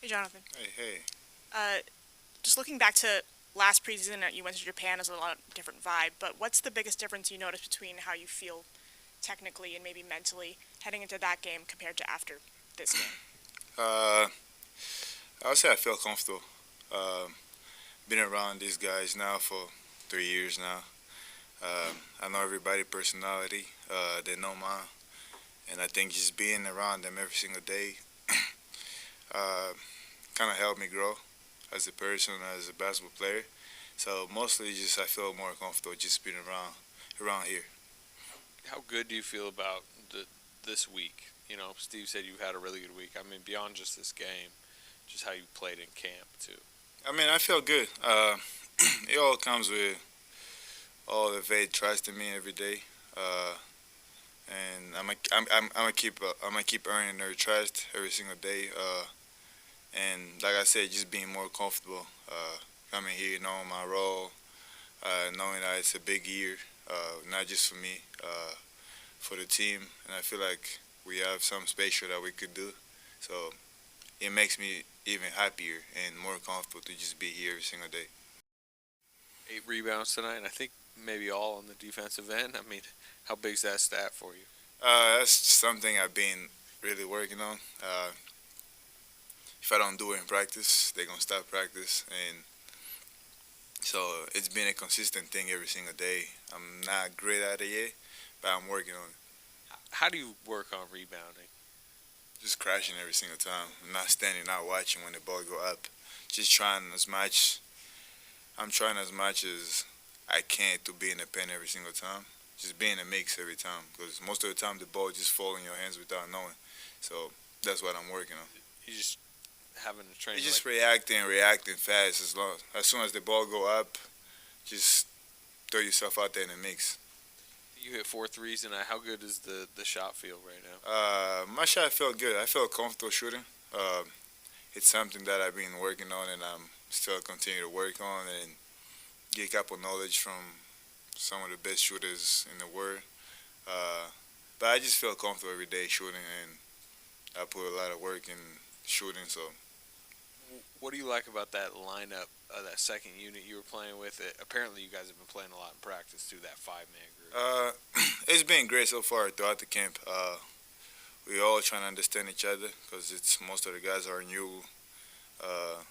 Hey, Jonathan. Hey, hey. Uh, just looking back to last preseason, you went to Japan as a lot of different vibe, but what's the biggest difference you noticed between how you feel technically and maybe mentally heading into that game compared to after this game? Uh, I would say I feel comfortable. Um, been around these guys now for 3 years now. I know everybody' personality. They know mine, and I think just being around them every single day uh, kind of helped me grow as a person, as a basketball player. So mostly, just I feel more comfortable just being around here. How good do you feel about this week? You know, Steve said you had a really good week. I mean, beyond just this game, just how you played in camp too. I mean, I feel good. It all comes with all the faith, trust in me every day. Uh, and I'm gonna keep earning their trust every single day. And like I said, just being more comfortable. Coming here, knowing my role, knowing that it's a big year, not just for me, for the team, and I feel like we have some special that we could do. So it makes me even happier and more comfortable to just be here every single day. 8 rebounds tonight, and I think maybe all on the defensive end. I mean, how big's that stat for you? That's something I've been really working on. If I don't do it in practice, they're gonna stop practice, and so it's been a consistent thing every single day. I'm not great at it yet, but I'm working on it. How do you work on rebounding? Just crashing every single time. I'm not standing, not watching when the ball go up. Just trying as much. I'm trying as much as I can to be in the pen every single time. Just be in the mix every time, because most of the time the ball just fall in your hands without knowing. So that's what I'm working on. You just having to train It's just like reacting fast. As soon as the ball go up, just throw yourself out there in the mix. you hit 4 threes tonight. How good is the shot feel right now? My shot felt good. I felt comfortable shooting. Uh, it's something that I've been working on, and I'm still continue to work on and get a couple knowledge from some of the best shooters in the world. Uh, but I just feel comfortable every day shooting, and I put a lot of work in shooting. So What do you like about that lineup, that second unit you were playing with? Apparently, you guys have been playing a lot in practice through that five-man group. it's been great so far throughout the camp. We all trying to understand each other because it's most of the guys are new. Uh,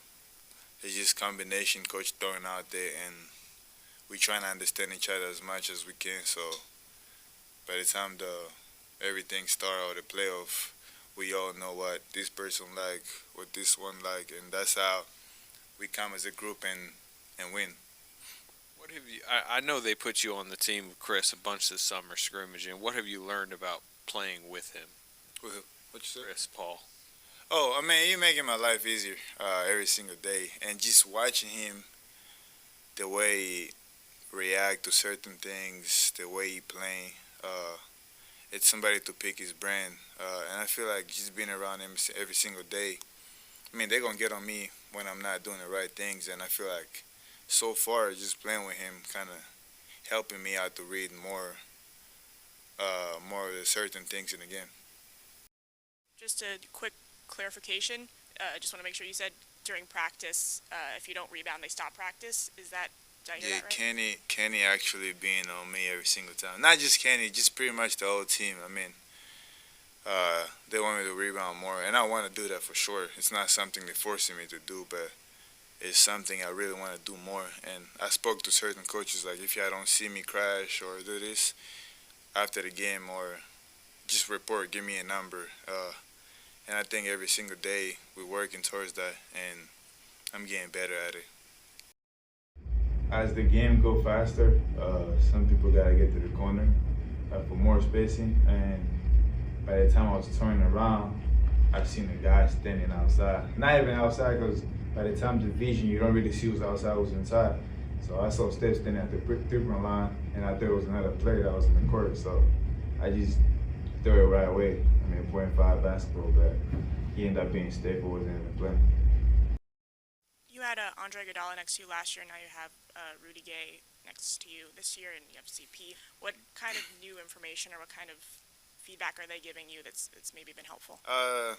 it's just combination coach throwing out there, and we trying to understand each other as much as we can. So by the time the everything start or the playoff, we all know what this person like, what this one like, and that's how we come as a group and win. What have you? I know they put you on the team with Chris a bunch this summer scrimmaging. What have you learned about playing with him, What you say? Chris Paul? Oh, I mean, you're making my life easier every single day, and just watching him, the way he react to certain things, the way he play, uh, it's somebody to pick his brain, and I feel like just being around him every single day. I mean, they're gonna get on me when I'm not doing the right things, and I feel like so far just playing with him kind of helping me out to read more of the certain things in the game. Just a quick clarification. I just want to make sure you said during practice, if you don't rebound, they stop practice. Did I hear Yeah, that right? Kenny actually being on me every single time. Not just Kenny, just pretty much the whole team. I mean, they want me to rebound more, and I want to do that for sure. It's not something they're forcing me to do, but it's something I really want to do more. And I spoke to certain coaches like, if y'all don't see me crash or do this after the game, or just report, give me a number. And I think every single day we're working towards that, and I'm getting better at it. As the game go faster, some people gotta get to the corner for more spacing. And by the time I was turning around, I seen a guy standing outside. Not even outside, because by the time the vision, you don't really see who's outside, who's inside. So I saw Steph standing at the three-point line, and I thought it was another player that was in the court. So I just threw it right away. I mean, .5 basketball, but he ended up being Steph, who wasn't in the play. You had Andre Iguodala next to you last year. Now you have Rudy Gay next to you this year, and you have CP. What kind of new information or what kind of feedback are they giving you that's maybe been helpful? Uh,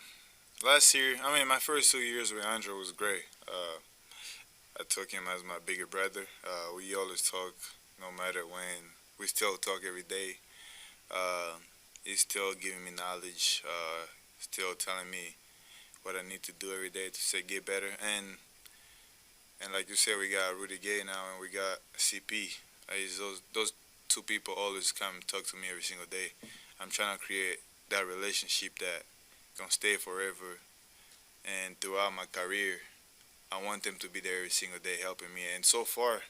Last year, I mean, my first 2 years with Andrew was great. I took him as my bigger brother. We always talk, no matter when. We still talk every day. Uh, he's still giving me knowledge. Still telling me what I need to do every day to say get better. And like you said, we got Rudy Gay now, and we got CP. Those two people always come and talk to me every single day. I'm trying to create that relationship that gonna stay forever. And throughout my career, I want them to be there every single day helping me. And so far,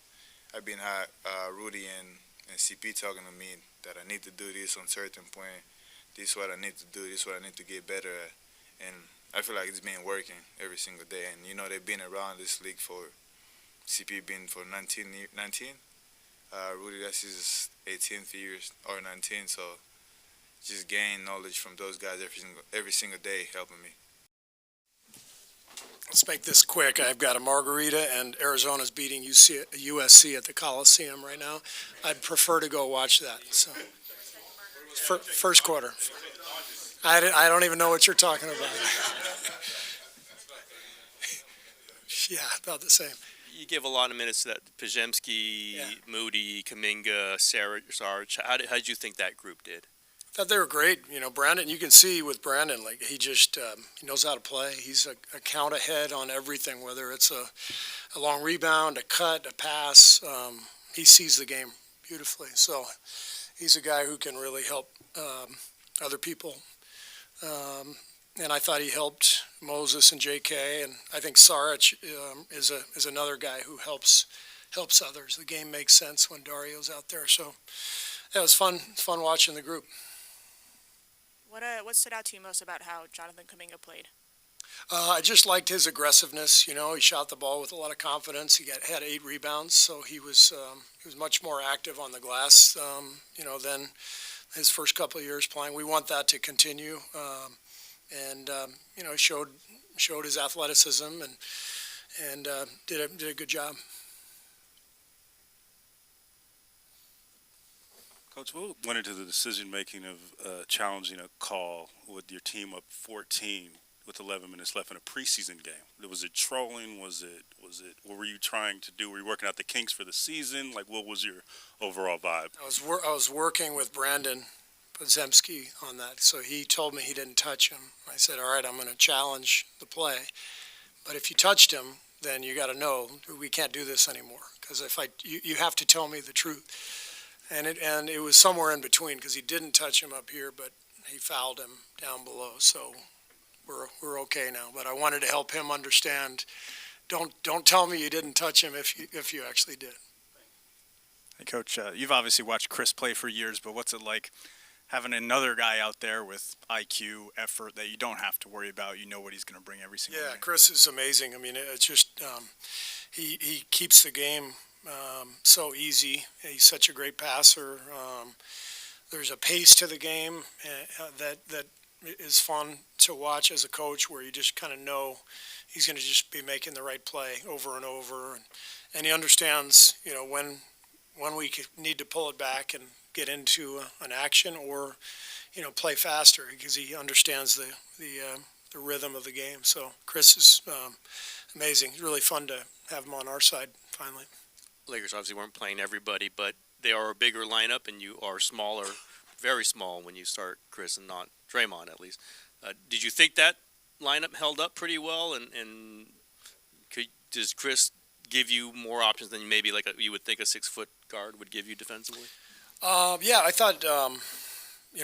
I've been had Rudy and CP talking to me that I need to do this on certain point. This is what I need to do. This is what I need to get better at. And I feel like it's been working every single day. And you know, they've been around this league for CP been for 19. Rudy, that's his 18th years or 19. So just gain knowledge from those guys every single day helping me. Let's make this quick. I've got a margarita, and Arizona's beating USC at the Coliseum right now. I'd prefer to go watch that. So, first quarter. I don't even know what you're talking about. Yeah, about the same. You give a lot of minutes to that Podziemski, Yeah. Moody, Kuminga, Sarge. How did you think that group did? I thought they were great. You know, Brandon, you can see with Brandon, like he just he knows how to play. He's a count ahead on everything, whether it's a long rebound, a cut, a pass. He sees the game beautifully. So he's a guy who can really help other people. And I thought he helped Moses and J.K. And I think Sarge is another guy who helps others. The game makes sense when Dario's out there. So it was fun watching the group. What stood out to you most about how Jonathan Kuminga played? I just liked his aggressiveness. You know, he shot the ball with a lot of confidence. He had 8 rebounds, so he was much more active on the glass. Than his first couple of years playing. We want that to continue, he showed his athleticism and did a good job. Coach, what went into the decision-making of challenging a call with your team up 14 with 11 minutes left in a preseason game? Was it trolling? Was it? What were you trying to do? Were you working out the kinks for the season? Like, what was your overall vibe? I was working with Brandon Podziemski on that, so he told me he didn't touch him. I said, all right, I'm going to challenge the play, but if you touched him, then you got to know we can't do this anymore, because you have to tell me the truth. And it was somewhere in between, because he didn't touch him up here, but he fouled him down below. So we're okay now. But I wanted to help him understand. Don't tell me you didn't touch him if you actually did. Hey, Coach, you've obviously watched Chris play for years, but what's it like having another guy out there with IQ, effort that you don't have to worry about? You know what he's going to bring every single Yeah, night. Chris is amazing. I mean, it's just he keeps the game so easy. He's such a great passer. There's a pace to the game that is fun to watch as a coach, where you just kind of know he's going to just be making the right play over and over, and he understands, when we need to pull it back and get into an action, or play faster, because he understands the rhythm of the game. So Chris is amazing. It's really fun to have him on our side finally. Lakers obviously weren't playing everybody, but they are a bigger lineup, and you are smaller, very small when you start Chris and not Draymond, at least. Did you think that lineup held up pretty well, and does Chris give you more options than maybe you would think a 6-foot guard would give you defensively? Yeah, I thought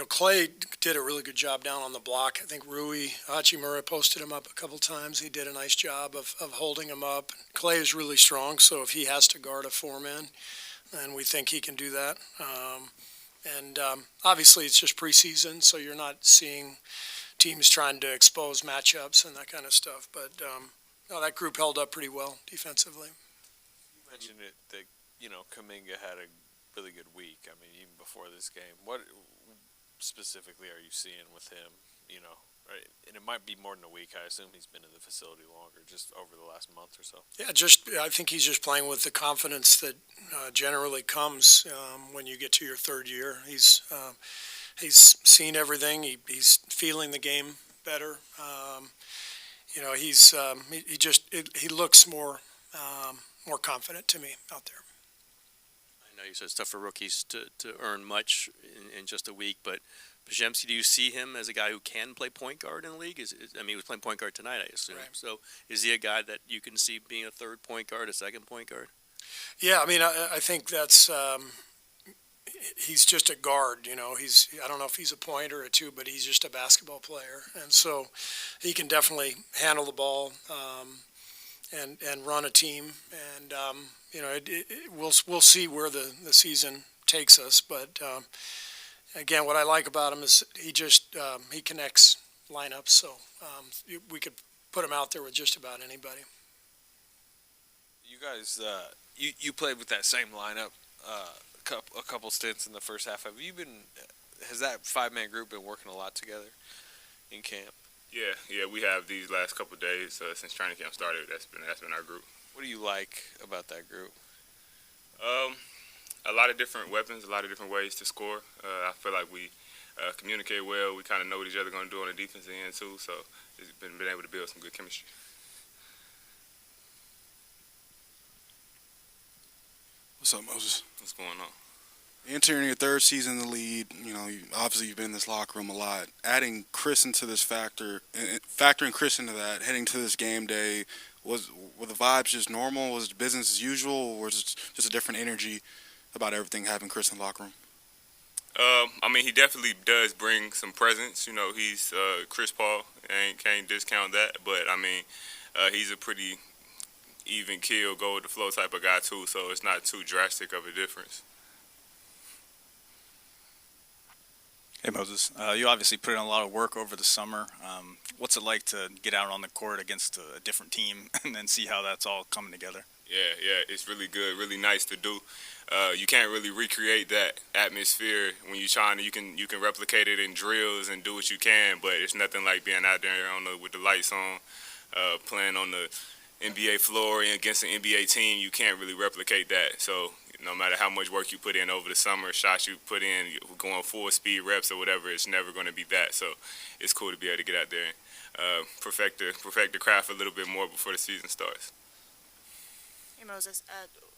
Clay did a really good job down on the block. I think Rui Hachimura posted him up a couple times. He did a nice job of holding him up. Clay is really strong, so if he has to guard a 4-man, then we think he can do that. Obviously it's just preseason, so you're not seeing teams trying to expose matchups and that kind of stuff. But that group held up pretty well defensively. You mentioned it that Kuminga had a really good week. I mean, even before this game, what specifically are you seeing with him? Right? And it might be more than a week. I assume he's been in the facility longer, just over the last month or so. Yeah, I think he's just playing with the confidence that generally comes when you get to your third year. He's seen everything. He's feeling the game better. He looks more confident to me out there. I know you said it's tough for rookies to earn much in just a week, but Podziemski, do you see him as a guy who can play point guard in the league? He was playing point guard tonight, I assume. Right. So is he a guy that you can see being a third point guard, a second point guard? Yeah, I think that's he's just a guard. I don't know if he's a point or a two, but he's just a basketball player, and so he can definitely handle the ball and run a team. And we'll see where the season takes us, but. Again, what I like about him is he connects lineups, so we could put him out there with just about anybody. You guys, you played with that same lineup a couple stints in the first half. Has that 5-man group been working a lot together in camp? Yeah, we have these last couple of days since training camp started. That's been our group. What do you like about that group? A lot of different weapons, a lot of different ways to score. I feel like we communicate well. We kind of know what each other going to do on the defensive end too. So it's been able to build some good chemistry. What's up, Moses? What's going on? Entering your third season in the lead, obviously you've been in this locker room a lot. Adding Chris into this factoring Chris into that, heading to this game day, were the vibes just normal? Was it business as usual, or was it just a different energy about everything having Chris in the locker room? He definitely does bring some presence. He's Chris Paul, and can't discount that. But he's a pretty even kill, go with the flow type of guy too. So it's not too drastic of a difference. Hey Moses, you obviously put in a lot of work over the summer. What's it like to get out on the court against a different team and then see how that's all coming together? Yeah, it's really good, really nice to do. You can't really recreate that atmosphere when you're trying to. You can replicate it in drills and do what you can, but it's nothing like being out there with the lights on, playing on the NBA floor and against an NBA team. You can't really replicate that. So no matter how much work you put in over the summer, shots you put in, going full speed reps or whatever, it's never going to be that. So it's cool to be able to get out there and perfect the craft a little bit more before the season starts. Hey Moses,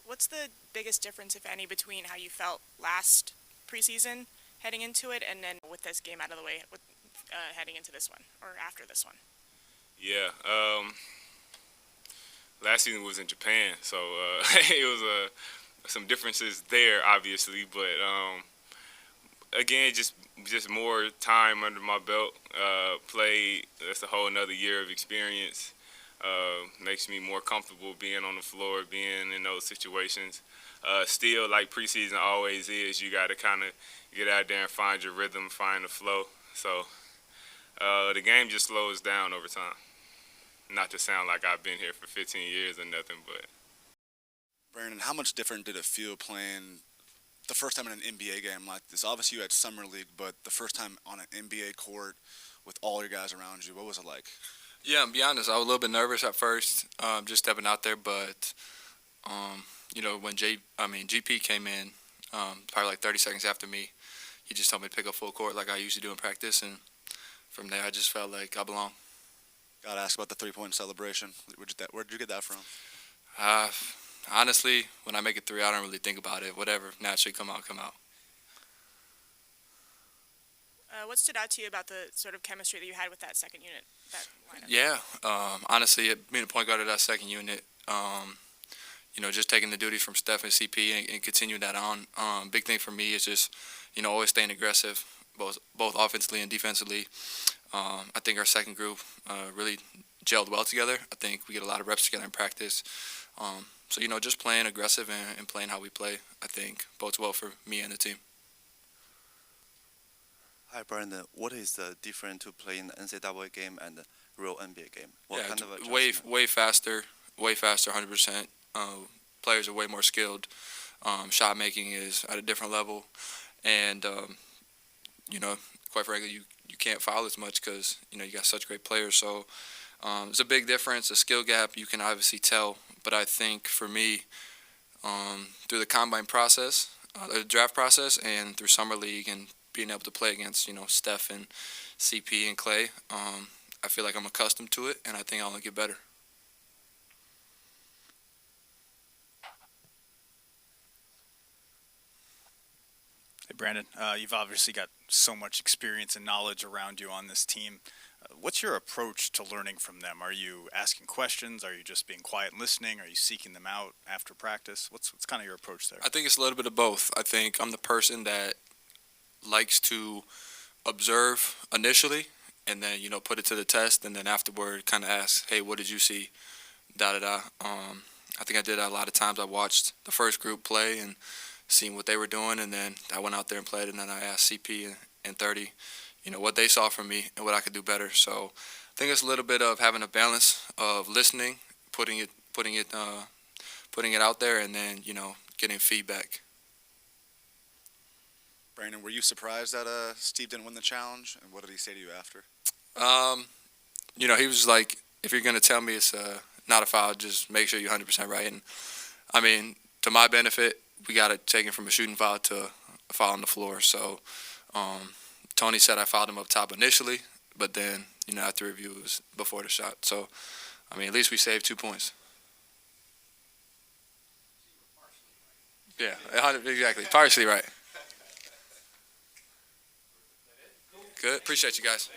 what's the biggest difference, if any, between how you felt last preseason heading into it and then with this game out of the way, heading into this one or after this one? Yeah, last season was in Japan, so it was some differences there, obviously. But again, just more time under my belt. Played. That's a whole another year of experience. Makes me more comfortable being on the floor, being in those situations. Still, like preseason always is, you got to kind of get out there and find your rhythm, find the flow. So the game just slows down over time. Not to sound like I've been here for 15 years or nothing, but. Brandon, how much different did it feel playing the first time in an NBA game like this? Obviously you had Summer League, but the first time on an NBA court with all your guys around you, what was it like? Yeah, to be honest, I was a little bit nervous at first, just stepping out there. But when GP came in, probably like 30 seconds after me, he just told me to pick up full court like I usually do in practice, and from there I just felt like I belong. Got to ask about the three-point celebration. Where'd you get that from? Honestly, when I make a three, I don't really think about it. Whatever naturally come out. What stood out to you about the sort of chemistry that you had with that second unit, that lineup? Yeah, honestly, being a point guard of that second unit, just taking the duties from Steph and CP and continuing that on. Big thing for me is just, always staying aggressive, both offensively and defensively. I think our second group really gelled well together. I think we get a lot of reps together in practice. So, just playing aggressive and playing how we play, I think, bodes well for me and the team. Hi, Brandon. What is the difference to play in the NCAA game and the real NBA game? What kind of adjustment? way faster, 100%. Players are way more skilled. Shot making is at a different level. And, quite frankly, you can't foul as much because, you got such great players. So it's a big difference. A skill gap you can obviously tell. But I think for me, through the combine process, the draft process, and through summer league and being able to play against, Steph and CP and Clay, I feel like I'm accustomed to it, and I think I'll only get better. Hey, Brandon, you've obviously got so much experience and knowledge around you on this team. What's your approach to learning from them? Are you asking questions? Are you just being quiet and listening? Are you seeking them out after practice? What's kind of your approach there? I think it's a little bit of both. I think I'm the person that likes to observe initially and then, put it to the test, and then afterward kind of ask, hey, what did you see? Da-da-da. I think I did that a lot of times. I watched the first group play and seen what they were doing, and then I went out there and played, and then I asked CP and 30, what they saw from me and what I could do better. So I think it's a little bit of having a balance of listening, putting it out there, and then, getting feedback. Brandon, were you surprised that Steve didn't win the challenge, and what did he say to you after? He was like, if you're going to tell me it's not a foul, just make sure you're 100% right. And, I mean, to my benefit, we got it taken from a shooting foul to a foul on the floor. So Tony said I fouled him up top initially, but then, after review, it was before the shot. So, I mean, at least we saved 2 points. Yeah, exactly. Partially right. Good. Appreciate you guys.